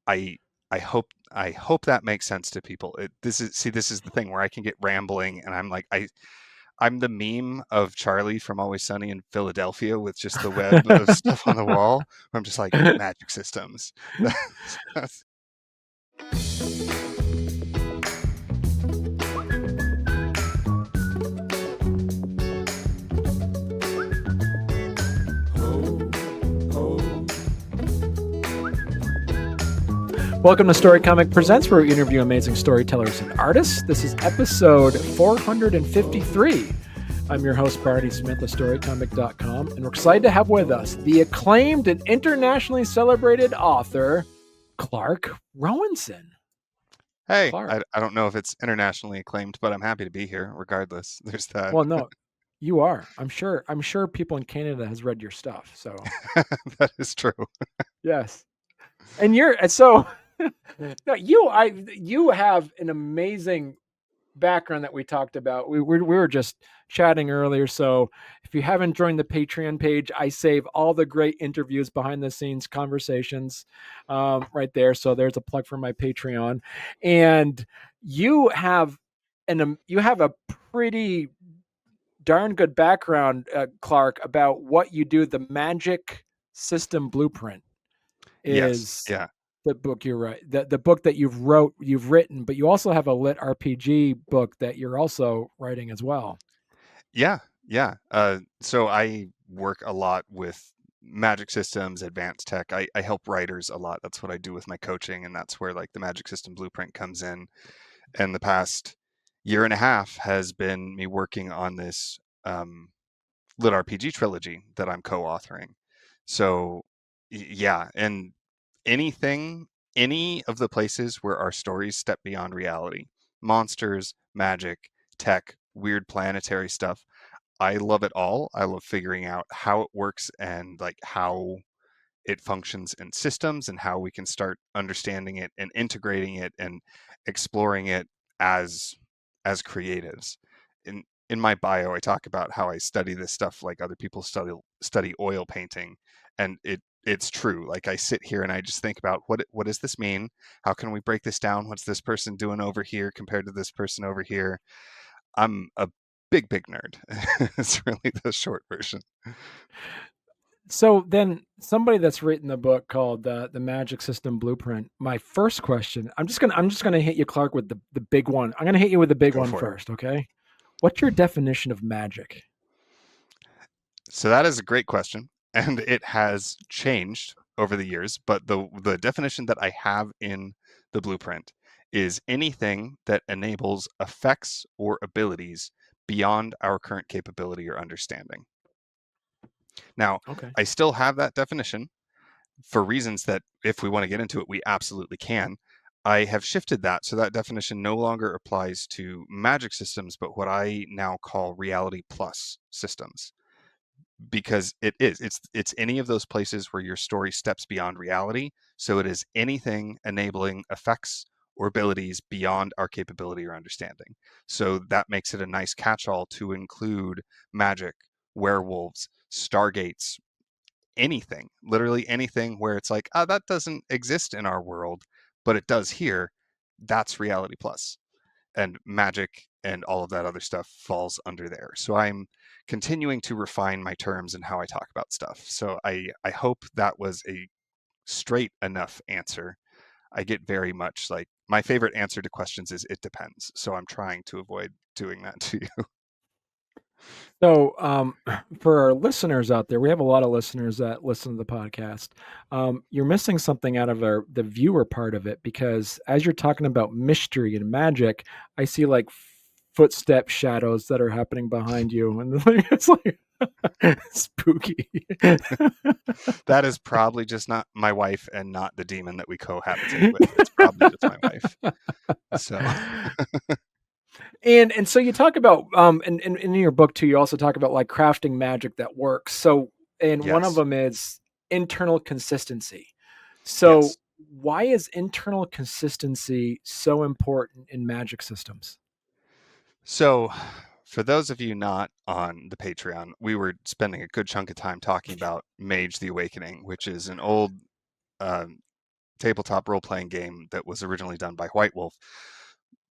I I hope that makes sense to people. This is the thing where I can get rambling, and I'm the meme of Charlie from Always Sunny in Philadelphia with just the web of stuff on the wall. Where I'm just like magic systems. That's- Welcome to Storycomic Presents, where we interview amazing storytellers and artists. This is episode 453. I'm your host, Barty Smith of Storycomic.com, and we're excited to have with us the acclaimed and internationally celebrated author, Clark Rowenson. Hey, Clark. I don't know if it's internationally acclaimed, but I'm happy to be here regardless. There's that. Well, no, you are. I'm sure people in Canada has read your stuff. So That is true. yes. And so no, you have an amazing background that we talked about. We were just chatting earlier. So if you haven't joined the Patreon page, I save all the great interviews, behind the scenes conversations right there. So there's a plug for my Patreon. And you have a pretty darn good background, Clark, about what you do. The Magic System Blueprint Yes. is Yeah. the book you're right. The book that you've written, but you also have a lit RPG book that you're also writing as well. Yeah. Yeah. So I work a lot with magic systems, advanced tech. I help writers a lot. That's what I do with my coaching, and that's where like the magic system blueprint comes in. And the past year and a half has been me working on this lit RPG trilogy that I'm co-authoring. So yeah, and anything, any of the places where our stories step beyond reality, monsters, magic, tech, weird planetary stuff, I love it all. I love figuring out how it works and like how it functions in systems and how we can start understanding it and integrating it and exploring it as creatives. In my bio, I talk about how I study this stuff like other people study oil painting, and it's true. Like I sit here and I just think about what does this mean? How can we break this down? What's this person doing over here compared to this person over here? I'm a big nerd. It's really the short version. So then, somebody that's written the book called the Magic System Blueprint. My first question, I'm just gonna hit you, Clark, with the big one. I'm gonna hit you with the big Go one for it. first. Okay, what's your definition of magic? So that is a great question, and it has changed over the years. But the definition that I have in the blueprint is anything that enables effects or abilities beyond our current capability or understanding. Now, Okay. I still have that definition for reasons that, if we want to get into it, we absolutely can. I have shifted that so that definition no longer applies to magic systems, but what I now call reality plus systems, because it's any of those places where your story steps beyond reality. So it is anything enabling effects or abilities beyond our capability or understanding. So that makes it a nice catch-all to include magic, werewolves, stargates, anything, literally anything where it's like, that doesn't exist in our world, but it does here. That's reality plus, and magic and all of that other stuff falls under there. So I'm continuing to refine my terms and how I talk about stuff. So I hope that was a straight enough answer. I get very much like, my favorite answer to questions is it depends. So I'm trying to avoid doing that to you. So, for our listeners out there, we have a lot of listeners that listen to the podcast. You're missing something out of the viewer part of it, because as you're talking about mystery and magic, I see like footstep shadows that are happening behind you, and it's like spooky. That is probably just not my wife and not the demon that we cohabitate with. It's probably just my wife. So And so you talk about and in your book too, you also talk about like crafting magic that works. So, and one of yes, them is internal consistency. So yes. why is internal consistency so important in magic systems? So, for those of you not on the Patreon, we were spending a good chunk of time talking about Mage the Awakening, which is an old um, tabletop role-playing game that was originally done by White Wolf.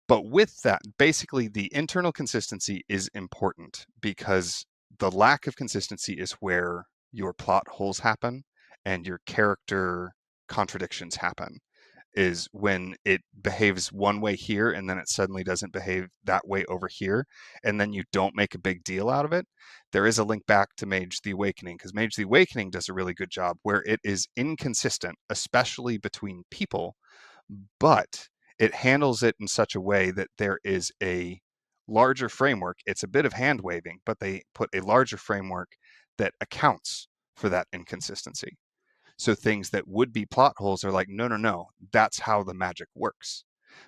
But with that, basically the internal consistency is important because the lack of consistency is where your plot holes happen and your character contradictions happen, is when it behaves one way here and then it suddenly doesn't behave that way over here, and then you don't make a big deal out of it. There is a link back to Mage the Awakening, because Mage the Awakening does a really good job where it is inconsistent, especially between people, but it handles it in such a way that there is a larger framework. It's a bit of hand waving, but they put a larger framework that accounts for that inconsistency. So things that would be plot holes are like, no, no, no, that's how the magic works.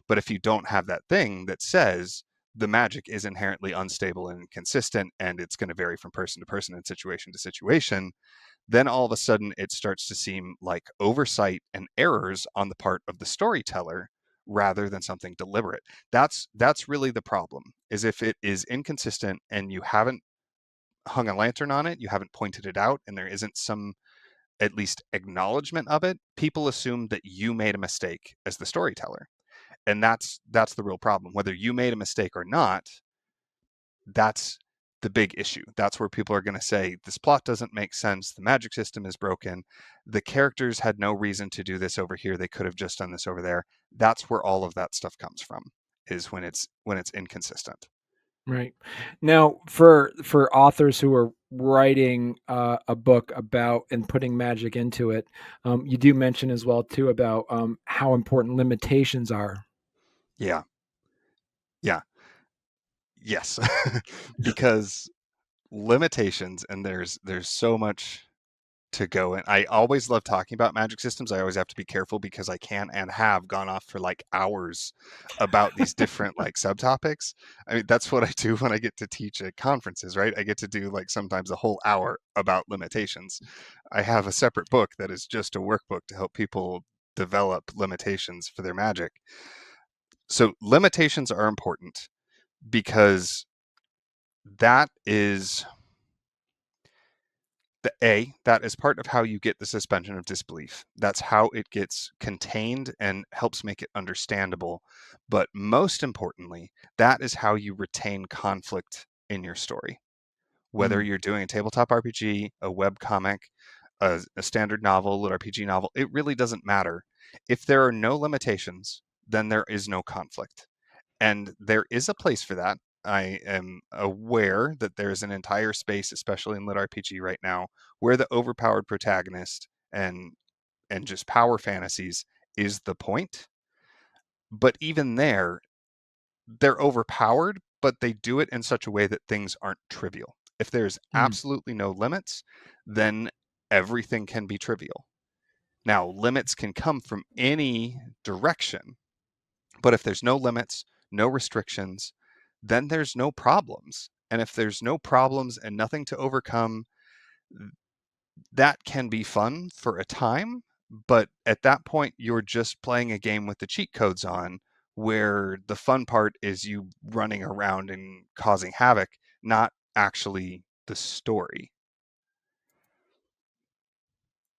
But if you don't have that thing that says the magic is inherently unstable and inconsistent and it's going to vary from person to person and situation to situation, then all of a sudden it starts to seem like oversight and errors on the part of the storyteller rather than something deliberate. That's really the problem, is if it is inconsistent and you haven't hung a lantern on it, you haven't pointed it out, and there isn't some at least acknowledgement of it, people assume that you made a mistake as the storyteller. And that's the real problem. Whether you made a mistake or not, that's the big issue. That's where people are going to say, this plot doesn't make sense, the magic system is broken, the characters had no reason to do this over here, they could have just done this over there. That's where all of that stuff comes from, is when it's inconsistent. Right. Now, for authors who are writing a book about and putting magic into it, you do mention as well too about how important limitations are. Yeah. Yeah. Yes. Because limitations, and there's so much to go. And I always love talking about magic systems. I always have to be careful because I can and have gone off for like hours about these different like subtopics. I mean, that's what I do when I get to teach at conferences, right? I get to do like sometimes a whole hour about limitations. I have a separate book that is just a workbook to help people develop limitations for their magic. So limitations are important because that is that is part of how you get the suspension of disbelief. That's how it gets contained and helps make it understandable. But most importantly, that is how you retain conflict in your story. Whether Mm, you're doing a tabletop RPG, a web comic, a standard novel, a little RPG novel, it really doesn't matter. If there are no limitations, then there is no conflict. And there is a place for that. I am aware that there's an entire space, especially in lit RPG right now, where the overpowered protagonist and just power fantasies is the point. But even there, they're overpowered, but they do it in such a way that things aren't trivial. If there's mm, absolutely no limits, then everything can be trivial. Now, limits can come from any direction, but if there's no limits, no restrictions, then there's no problems. And if there's no problems and nothing to overcome, that can be fun for a time. But at that point, you're just playing a game with the cheat codes on, where the fun part is you running around and causing havoc, not actually the story.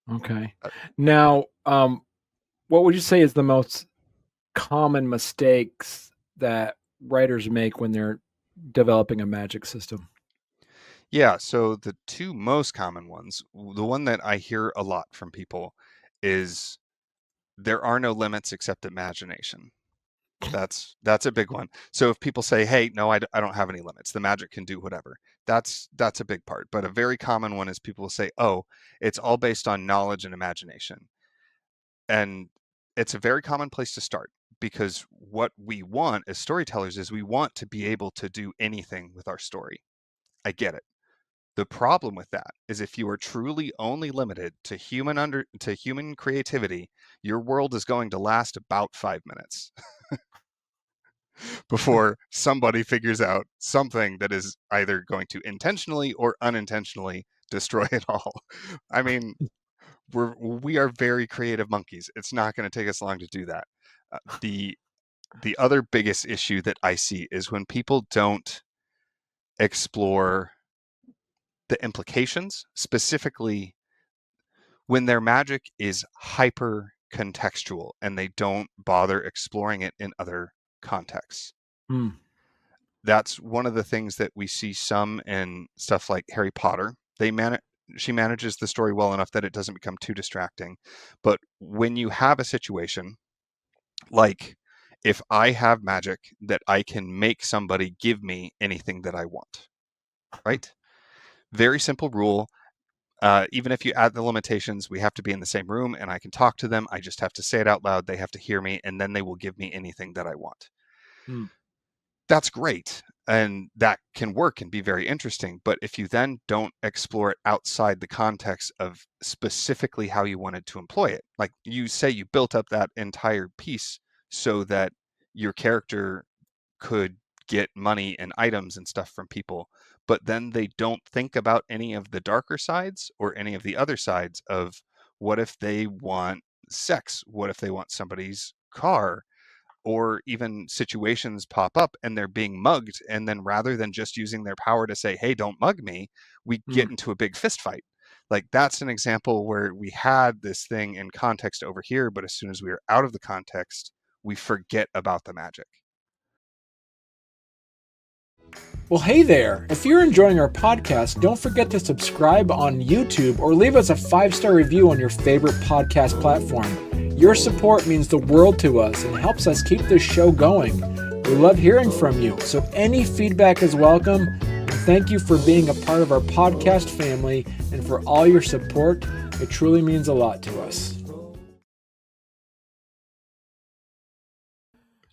okay. Uh, Now, what would you say is the most common mistakes that writers make when they're developing a magic system? Yeah, so the two most common ones, the one that I hear a lot from people is there are no limits except imagination. That's a big one. So if people say, "Hey, no, I don't have any limits. The magic can do whatever." That's a big part. But a very common one is people will say, "Oh, it's all based on knowledge and imagination." And it's a very common place to start, because what we want as storytellers is we want to be able to do anything with our story. I get it. The problem with that is if you are truly only limited to human creativity, your world is going to last about 5 minutes before somebody figures out something that is either going to intentionally or unintentionally destroy it all. I mean, we are very creative monkeys. It's not going to take us long to do that. The other biggest issue that I see is when people don't explore the implications, specifically when their magic is hyper contextual and they don't bother exploring it in other contexts. Hmm. That's one of the things that we see some in stuff like Harry Potter. She manages the story well enough that it doesn't become too distracting. But when you have a situation like, if I have magic that I can make somebody give me anything that I want, right? Very simple rule. Even if you add the limitations, we have to be in the same room and I can talk to them. I just have to say it out loud. They have to hear me, and then they will give me anything that I want. Hmm. That's great. And that can work and be very interesting. But if you then don't explore it outside the context of specifically how you wanted to employ it, like you say, you built up that entire piece so that your character could get money and items and stuff from people, but then they don't think about any of the darker sides or any of the other sides of, what if they want sex? What if they want somebody's car? Or even situations pop up and they're being mugged, and then rather than just using their power to say, hey, don't mug me, we Hmm. get into a big fist fight. Like, that's an example where we had this thing in context over here, but as soon as we are out of the context, we forget about the magic. Well, hey there. If you're enjoying our podcast, don't forget to subscribe on YouTube or leave us a 5-star review on your favorite podcast platform. Your support means the world to us and helps us keep this show going. We love hearing from you, so any feedback is welcome. And thank you for being a part of our podcast family and for all your support. It truly means a lot to us.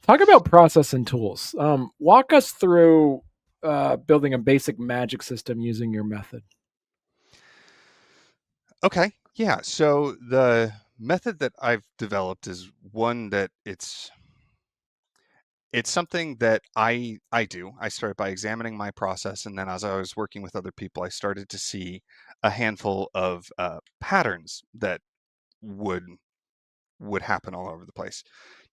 Talk about process and tools. Walk us through building a basic magic system using your method. Okay. Yeah. So the method that I've developed is one that it's something that I do. I started by examining my process, and then as I was working with other people, I started to see a handful of patterns that would would happen all over the place.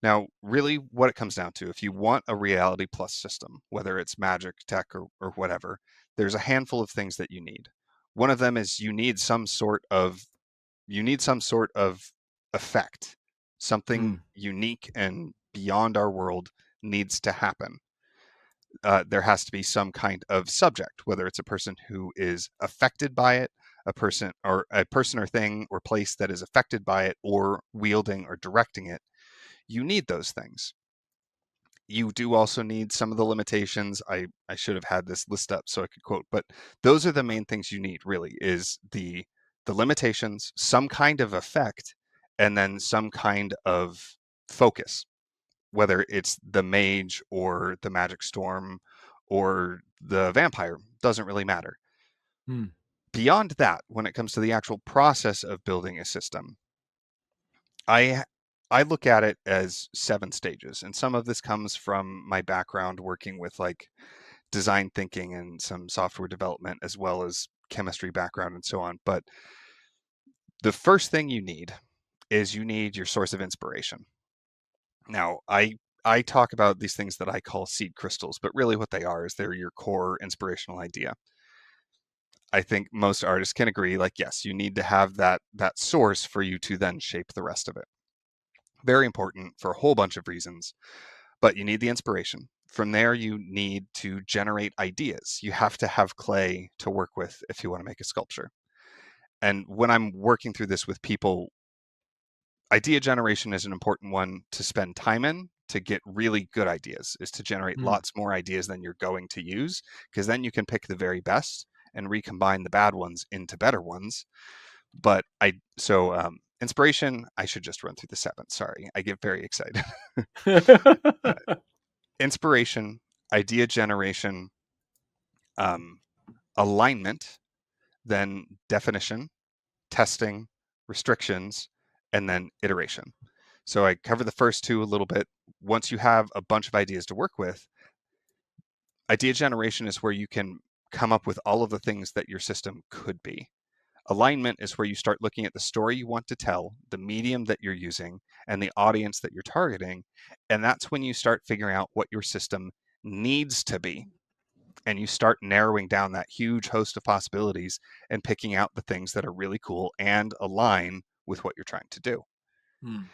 Now, really, what it comes down to, if you want a reality plus system, whether it's magic, tech, or whatever, there's a handful of things that you need. One of them is you need some sort of effect. Something Mm, unique and beyond our world needs to happen. There has to be some kind of subject, whether it's a person who is affected by it, a person or thing or place that is affected by it, or wielding or directing it. You need those things. You do also need some of the limitations. I should have had this list up so I could quote, but those are the main things you need, really, is the limitations, some kind of effect, and then some kind of focus, whether it's the mage or the magic storm or the vampire, doesn't really matter. mm, Beyond that, when it comes to the actual process of building a system, I I look at it as 7 stages, and some of this comes from my background working with like design thinking and some software development, as well as chemistry background and so on. But the first thing you need is you need your source of inspiration. Now, I talk about these things that I call seed crystals, but really what they are is they're your core inspirational idea. I think most artists can agree, like, yes, you need to have that source for you to then shape the rest of it. Very important for a whole bunch of reasons, but you need the inspiration. From there, you need to generate ideas. You have to have clay to work with if you want to make a sculpture. And when I'm working through this with people, idea generation is an important one to spend time in to get really good ideas, is to generate mm. lots more ideas than you're going to use, because then you can pick the very best and recombine the bad ones into better ones. But inspiration, I should just run through the 7. Sorry, I get very excited. Inspiration, idea generation, um, alignment, then definition, testing, restrictions, and then iteration. So I cover the first 2 a little bit. Once you have a bunch of ideas to work with, idea generation is where you can come up with all of the things that your system could be. Alignment is where you start looking at the story you want to tell, the medium that you're using, and the audience that you're targeting. And that's when you start figuring out what your system needs to be. And you start narrowing down that huge host of possibilities and picking out the things that are really cool and align with what you're trying to do. Mm.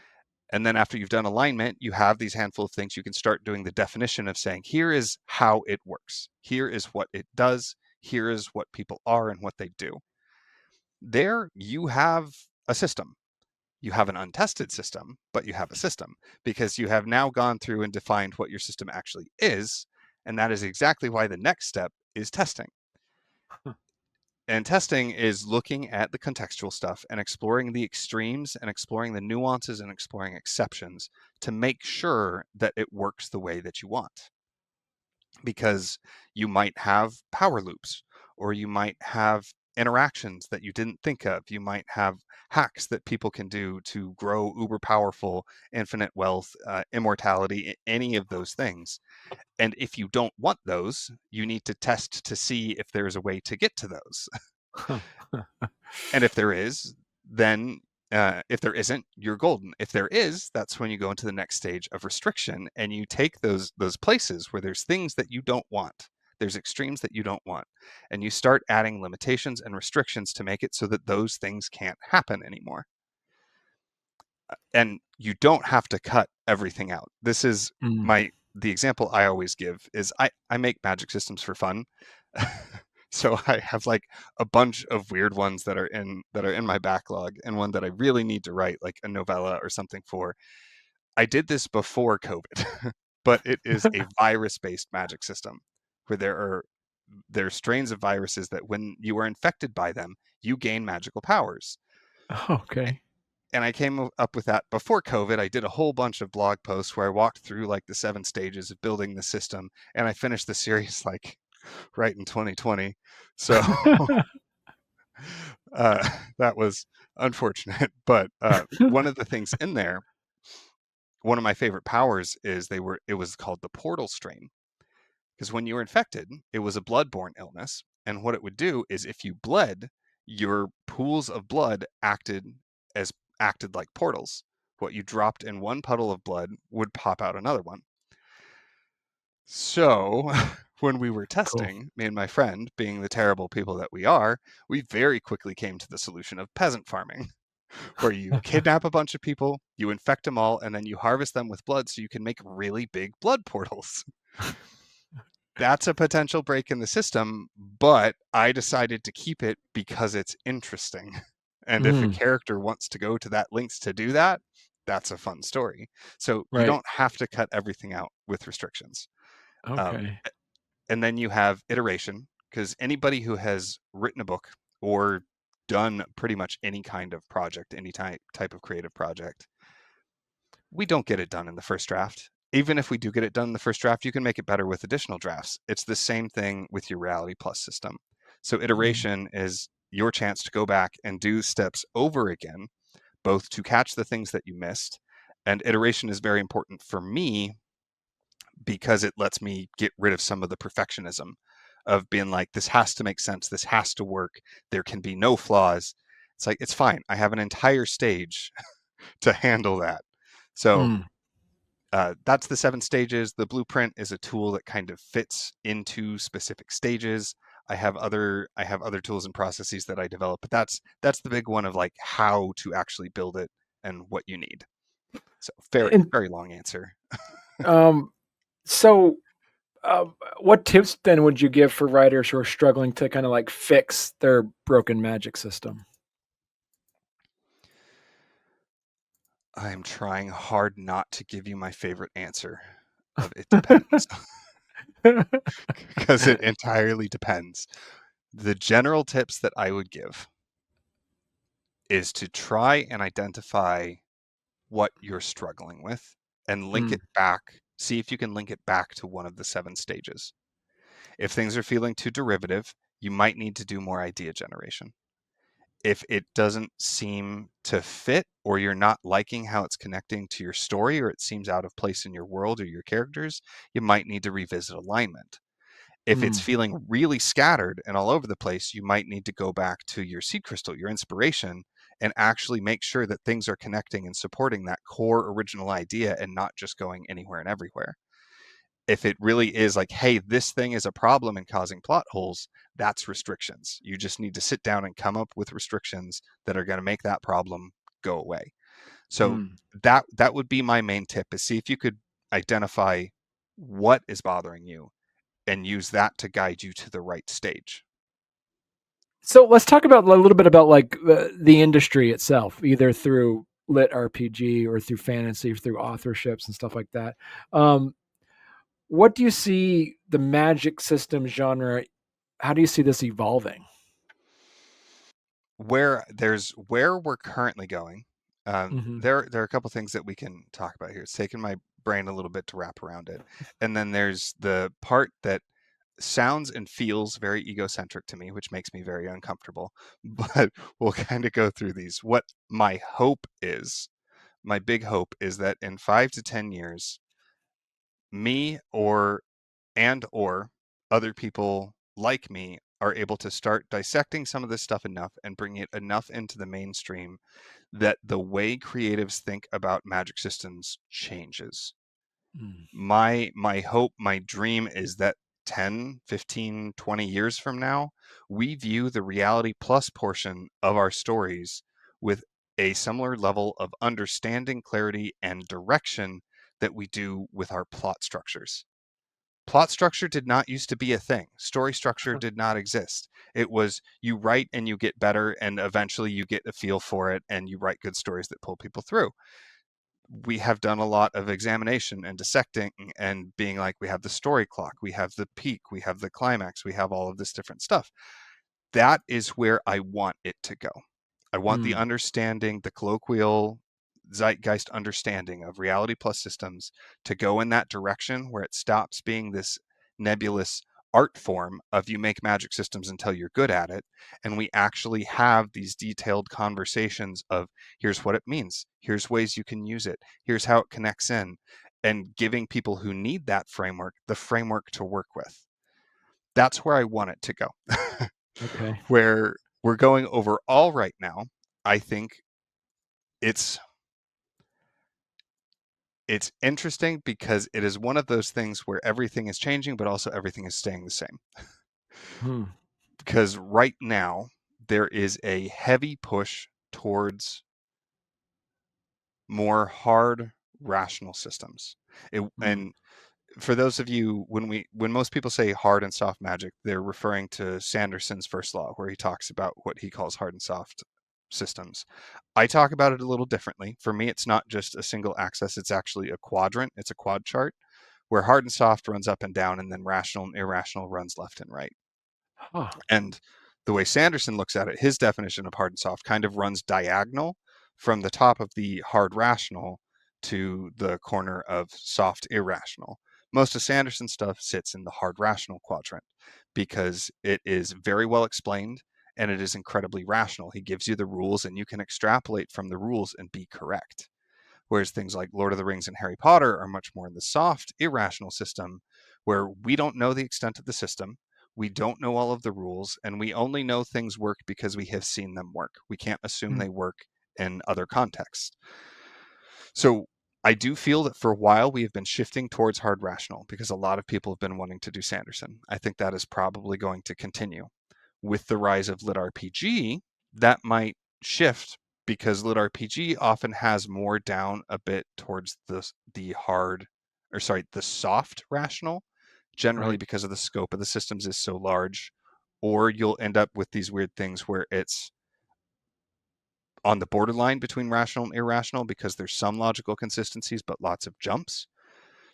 And then after you've done alignment, you have these handful of things you can start doing the definition of saying, here is how it works. Here is what it does. Here is what people are and what they do. There you have a system. You have an untested system, but you have a system because you have now gone through and defined what your system actually is. And that is exactly why the next step is testing. And testing is looking at the contextual stuff and exploring the extremes and exploring the nuances and exploring exceptions to make sure that it works the way that you want. Because you might have power loops, or you might have interactions that you didn't think of. You might have hacks that people can do to grow uber powerful, infinite wealth, immortality, any of those things. And if you don't want those, you need to test to see if there's a way to get to those. And if there is, then if there isn't, you're golden. If there is, that's when you go into the next stage of restriction, and you take those places where there's things that you don't want, there's extremes that you don't want, and you start adding limitations and restrictions to make it so that those things can't happen anymore. And you don't have to cut everything out. This is Mm. the example I always give is I make magic systems for fun. So I have like a bunch of weird ones that are in my backlog, and one that I really need to write like a novella or something for. I did this before COVID, but it is a virus-based magic system where there are strains of viruses that when you are infected by them, you gain magical powers. Okay. And I came up with that before COVID. I did a whole bunch of blog posts where I walked through like the 7 stages of building the system, and I finished the series like right in 2020. So uh, that was unfortunate. But one of the things in there, one of my favorite powers is it was called the portal strain, because when you were infected, it was a bloodborne illness, and what it would do is if you bled, your pools of blood as acted like portals. What you dropped in one puddle of blood would pop out another one. So when we were Cool. testing, me and my friend, being the terrible people that we are, we very quickly came to the solution of peasant farming, where you kidnap a bunch of people, you infect them all, and then you harvest them with blood so you can make really big blood portals. That's a potential break in the system, but I decided to keep it because it's interesting. And if a Mm. character wants to go to that lengths to do that, that's a fun story. So you Right. don't have to cut everything out with restrictions. Um, Okay. and then you have iteration, because anybody who has written a book or done pretty much any kind of project, any type of creative project, we don't get it done in the first draft. Even if we do get it done in the first draft, you can make it better with additional drafts. It's the same thing with your Reality Plus system. So Mm. iteration is your chance to go back and do steps over again, both to catch the things that you missed. And iteration is very important for me because it lets me get rid of some of the perfectionism of being like, this has to make sense, this has to work, there can be no flaws. It's like, it's fine. I have an entire stage to handle that. So Mm. that's the 7 stages. The blueprint is a tool that kind of fits into specific stages. I have other tools and processes that I develop, but that's the big one of like how to actually build it and what you need. So very And very long answer. um, so, uh, what tips then would you give for writers who are struggling to kind of like fix their broken magic system? I'm trying hard not to give you my favorite answer of it depends, because it entirely depends. The general tips that I would give is to try and identify what you're struggling with and link Mm. it back. See if you can link it back to one of the 7 stages. If things are feeling too derivative, you might need to do more idea generation. If it doesn't seem to fit, or you're not liking how it's connecting to your story, or it seems out of place in your world or your characters, you might need to revisit alignment. If it's Mm. feeling really scattered and all over the place, you might need to go back to your seed crystal, your inspiration, and actually make sure that things are connecting and supporting that core original idea and not just going anywhere and everywhere. If it really is like, hey, this thing is a problem and causing plot holes, that's restrictions. You just need to sit down and come up with restrictions that are going to make that problem go away. So Mm. that would be my main tip, is see if you could identify what is bothering you and use that to guide you to the right stage. So let's talk about a little bit about like the industry itself, either through lit RPG or through fantasy, or through authorships and stuff like that. Um, what do you see the magic system genre? How do you see this evolving? Where we're currently going. Hmm. There are a couple things that we can talk about here. It's taken my brain a little bit to wrap around it, and then there's the part that sounds and feels very egocentric to me, which makes me very uncomfortable. But we'll kind of go through these. What my hope is, my big hope is that in 5 to 10 years, me or other people like me are able to start dissecting some of this stuff enough and bringing it enough into the mainstream that the way creatives think about magic systems changes. Mm. My hope, my dream is that 10, 15, 20 years from now, we view the reality plus portion of our stories with a similar level of understanding, clarity, and direction that we do with our plot structures. Plot structure did not used to be a thing. Story structure did not exist. It was you write and you get better, and eventually you get a feel for it, and you write good stories that pull people through. We have done a lot of examination and dissecting and being like, we have the story clock, we have the peak, we have the climax, we have all of this different stuff. That is where I want it to go. I want the Mm. understanding, the colloquial zeitgeist understanding of reality plus systems to go in that direction where it stops being this nebulous art form of you make magic systems until you're good at it, and we actually have these detailed conversations of here's what it means, here's ways you can use it, here's how it connects in, and giving people who need that framework the framework to work with. That's where I want it to go. Okay. Where we're going overall right now, I think it's it's interesting because it is one of those things where everything is changing, but also everything is staying the same. Hmm. Because right now there is a heavy push towards more hard rational systems. Hmm. And for those of you, when most people say hard and soft magic, they're referring to Sanderson's first law, where he talks about what he calls hard and soft systems. I talk about it a little differently. For me, it's not just a single axis, it's actually a quadrant. It's a quad chart where hard and soft runs up and down, and then rational and irrational runs left and right. Huh. And the way Sanderson looks at it, his definition of hard and soft kind of runs diagonal from the top of the hard rational to the corner of soft irrational. Most of Sanderson's stuff sits in the hard rational quadrant because it is very well explained and it is incredibly rational. He gives you the rules and you can extrapolate from the rules and be correct. Whereas things like Lord of the Rings and Harry Potter are much more in the soft, irrational system, where we don't know the extent of the system, we don't know all of the rules, and we only know things work because we have seen them work. We can't assume Hmm. they work in other contexts. So I do feel that for a while we have been shifting towards hard rational because a lot of people have been wanting to do Sanderson. I think that is probably going to continue. With the rise of lit RPG, that might shift because lit RPG often has more down a bit towards the hard, or sorry, the soft rational, generally Right. because of the scope of the systems is so large, or you'll end up with these weird things where it's on the borderline between rational and irrational because there's some logical consistencies but lots of jumps.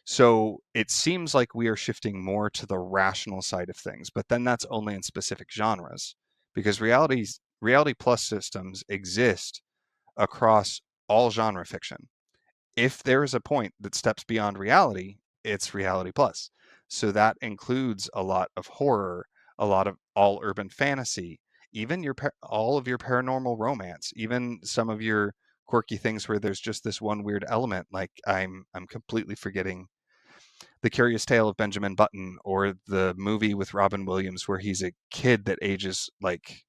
So it seems like we are shifting more to the rational side of things, but then that's only in specific genres because reality plus systems exist across all genre fiction. If there is a point that steps beyond reality, it's reality plus. So that includes a lot of horror, a lot of all urban fantasy, even all of your paranormal romance, even some of your quirky things where there's just this one weird element. Like I'm completely forgetting the Curious Tale of Benjamin Button or the movie with Robin Williams where he's a kid that ages like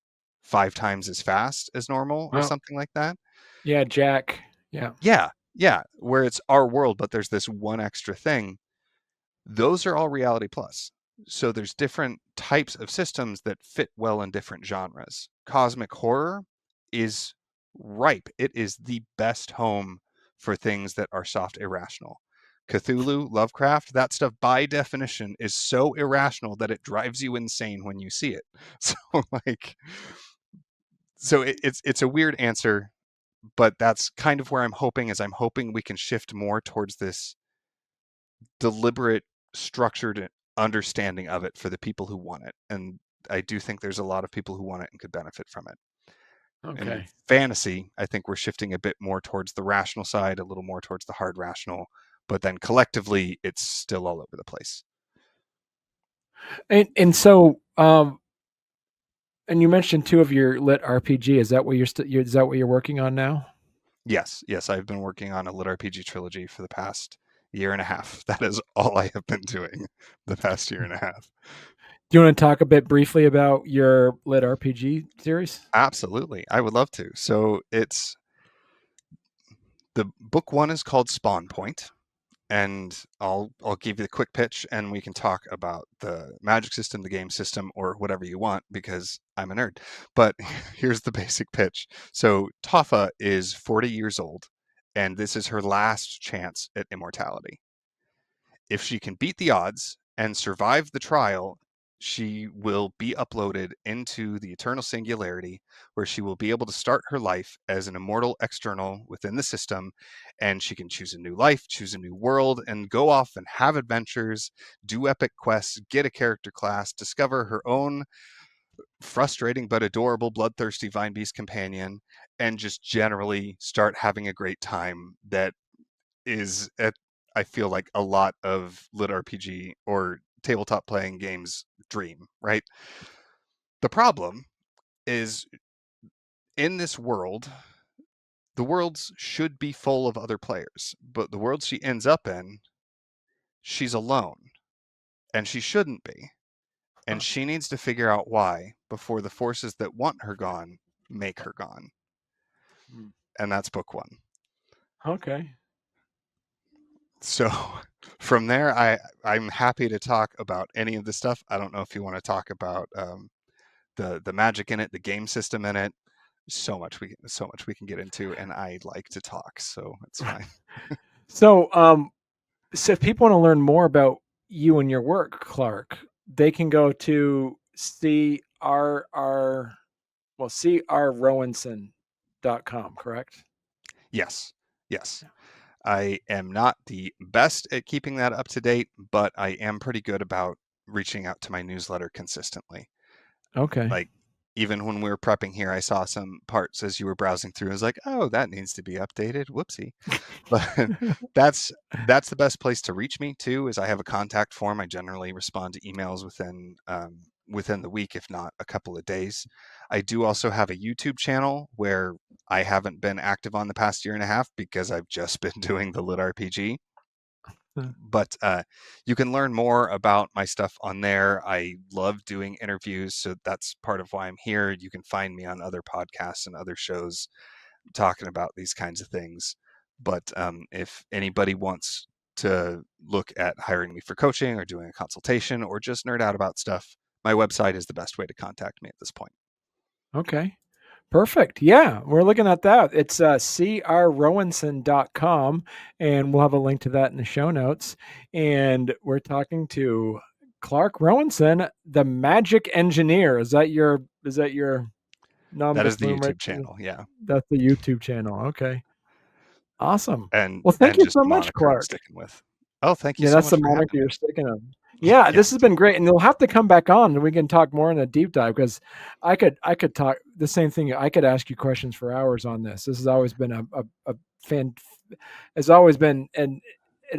5 times as fast as normal or Well, something like that. yeah, Jack. Yeah. Yeah, yeah, where it's our world, but there's this one extra thing. Those are all reality plus. So there's different types of systems that fit well in different genres. Cosmic horror is ripe. It is the best home for things that are soft irrational. Cthulhu, Lovecraft, that stuff by definition is so irrational that it drives you insane when you see it. So like it's a weird answer, but that's kind of where I'm hoping is I'm hoping we can shift more towards this deliberate, structured understanding of it for the people who want it. And I do think there's a lot of people who want it and could benefit from it. In Okay. fantasy, I think we're shifting a bit more towards the rational side, a little more towards the hard rational, but then collectively, it's still all over the place. And so and you mentioned two of your lit RPG. Is that what is that what you're working on now? Yes, yes, I've been working on a lit RPG trilogy for the past year and a half. That is all I have been doing the past year and a half. Do you want to talk a bit briefly about your lit RPG series? Absolutely. I would love to. So it's the book one is called Spawn Point, and I'll give you the quick pitch and we can talk about the magic system, the game system, or whatever you want because I'm a nerd. But here's the basic pitch. So Toffa is 40 years old, and this is her last chance at immortality. If she can beat the odds and survive the trial, she will be uploaded into the eternal singularity, where she will be able to start her life as an immortal external within the system. And she can choose a new life, choose a new world, and go off and have adventures, do epic quests, get a character class, discover her own frustrating but adorable bloodthirsty vine beast companion, and just generally start having a great time that is at, I feel like, a lot of lit RPG or tabletop playing games dream, right? The problem is in this world, the worlds should be full of other players, but the world she ends up in, she's alone, and she shouldn't be. And Huh. she needs to figure out why before the forces that want her gone make her gone. Hmm. And that's book one. Okay. So from there, I'm happy to talk about any of the stuff. I don't know if you want to talk about the magic in it, the game system in it. So much we can get into, and I like to talk, so it's fine. So, so if people want to learn more about you and your work, Clark, they can go to CRR, well, crrowenson.com, correct? Yes, yes. I am not the best at keeping that up to date, but I am pretty good about reaching out to my newsletter consistently. Okay. Like even when we were prepping here, I saw some parts as you were browsing through. I was like, "Oh, that needs to be updated." Whoopsie. But that's that's the best place to reach me too. Is I have a contact form. I generally respond to emails within the week, if not a couple of days. I do also have a YouTube channel where I haven't been active on the past year and a half because I've just been doing the lit RPG. But you can learn more about my stuff on there. I love doing interviews, so that's part of why I'm here. You can find me on other podcasts and other shows talking about these kinds of things. But if anybody wants to look at hiring me for coaching or doing a consultation or just nerd out about stuff, my website is the best way to contact me at this point. Okay. Perfect. Yeah, we're looking at that. It's crrowenson.com, and we'll have a link to that in the show notes. And we're talking to Clark Rowenson, the magic engineer. Is that your nom That de is the plume right YouTube there? channel, yeah, That's the YouTube channel. Okay. Awesome. and Well, thank and you just so the much, moniker I'm Clark. sticking with. Oh, thank you Yeah, so that's much the for moniker having you're me. sticking of. Yeah, Yeah, this has been great, and you'll have to come back on, and we can talk more in a deep dive because I could talk the same thing. I could ask you questions for hours on this. This has always been a fan, has always been a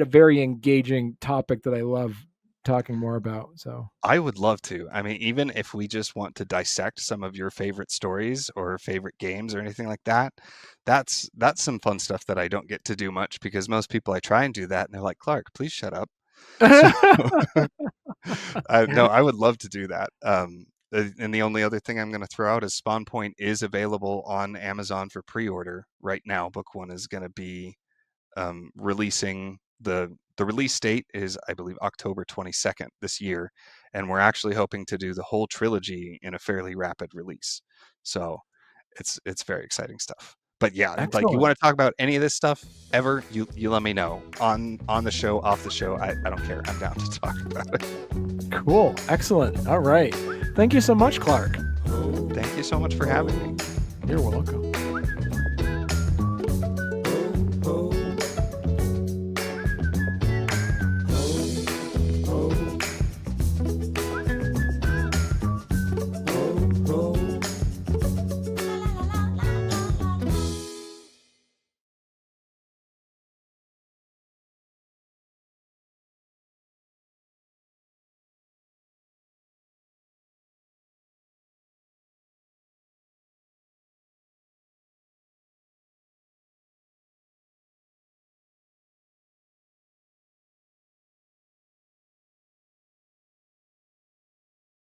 very engaging topic that I love talking more about. So I would love to. I mean, even if we just want to dissect some of your favorite stories or favorite games or anything like that, that's some fun stuff that I don't get to do much because most people I try and do that and they're like, "Clark, please shut up." So no, I would love to do that. And the only other thing I'm going to throw out is Spawn Point is available on Amazon for pre-order right now. Book one is going to be releasing the release date is I believe October 22nd this year, and we're actually hoping to do the whole trilogy in a fairly rapid release. So it's very exciting stuff. But yeah, like you Excellent. want to talk about any of this stuff ever, you let me know on the show, off the show. I don't care. I'm down to talk about it. Cool. Excellent. All right. Thank you so much, Clark. Thank you so much for having me. You're welcome.